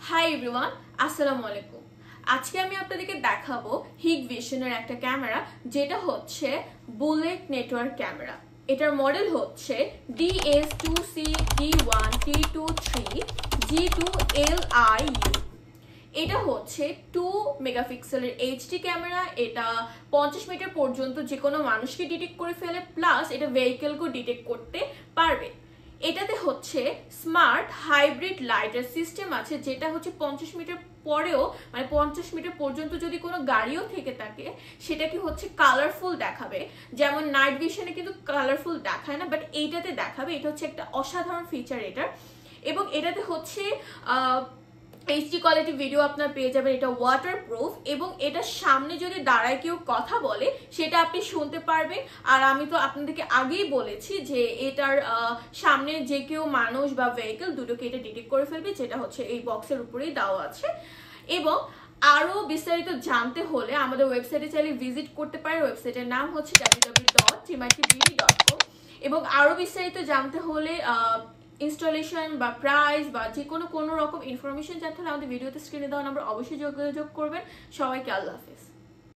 Hi everyone, আসসালামু আলাইকুম। আজকে আমি আপনাদেরকে দেখাবো Hikvision-এর একটা ক্যামেরা, যেটা হচ্ছে বুলেট নেটওয়ার্ক ক্যামেরা। এটার মডেল হচ্ছে DS2C-D1T23G2LIU। এটা হচ্ছে 2 মেগাপিক্সেলের এইচডি ক্যামেরা। এটা 50 মিটার পর্যন্ত যে কোনো মানুষকে ডিটেক্ট করে ফেলে, প্লাস এটা ভেহিকেলকেও ডিটেক্ট করতে পারবে। এটাতে হচ্ছে স্মার্ট হাইব্রিড লাইটের সিস্টেম আছে, যেটা হচ্ছে 50 মিটার পরেও, মানে 50 মিটার পর্যন্ত যদি কোনো গাড়িও থেকে থাকে সেটাকে হচ্ছে কালারফুল দেখাবে। যেমন নাইট ভিশনে কিন্তু কালারফুল দেখায় না, বাট এইটাতে দেখাবে। এটা হচ্ছে একটা অসাধারণ ফিচার এটার। এবং এটাতে হচ্ছে এইচডি কোয়ালিটি ভিডিও আপনার পেয়ে যাবেন। এটা ওয়াটারপ্রুফ, এবং এটার সামনে যদি দাঁড়ায় কেউ কথা বলে সেটা আপনি শুনতে পারবেন। আর আমি তো আপনাদেরকে আগেই বলেছি যে এটার সামনে যে কেউ মানুষ বা ভেহিকেল দুটোকে এটা ডিটেক্ট করে ফেলবে, যেটা হচ্ছে এই বক্সের উপরেই দেওয়া আছে। এবং আরো বিস্তারিত জানতে হলে আমাদের ওয়েবসাইটে চাইলে ভিজিট করতে পারেন। ওয়েবসাইটের নাম হচ্ছে www.tmitbd.com। এবং আরো বিস্তারিত জানতে হলে ইনস্টলেশন বা প্রাইস বা যে কোনো রকম ইনফরমেশন জানতে হলে আমাদের ভিডিওতে স্ক্রিনে দেওয়া নাম্বার অবশ্যই যোগাযোগ করবেন। সবাইকে আল্লাহ হাফেজ।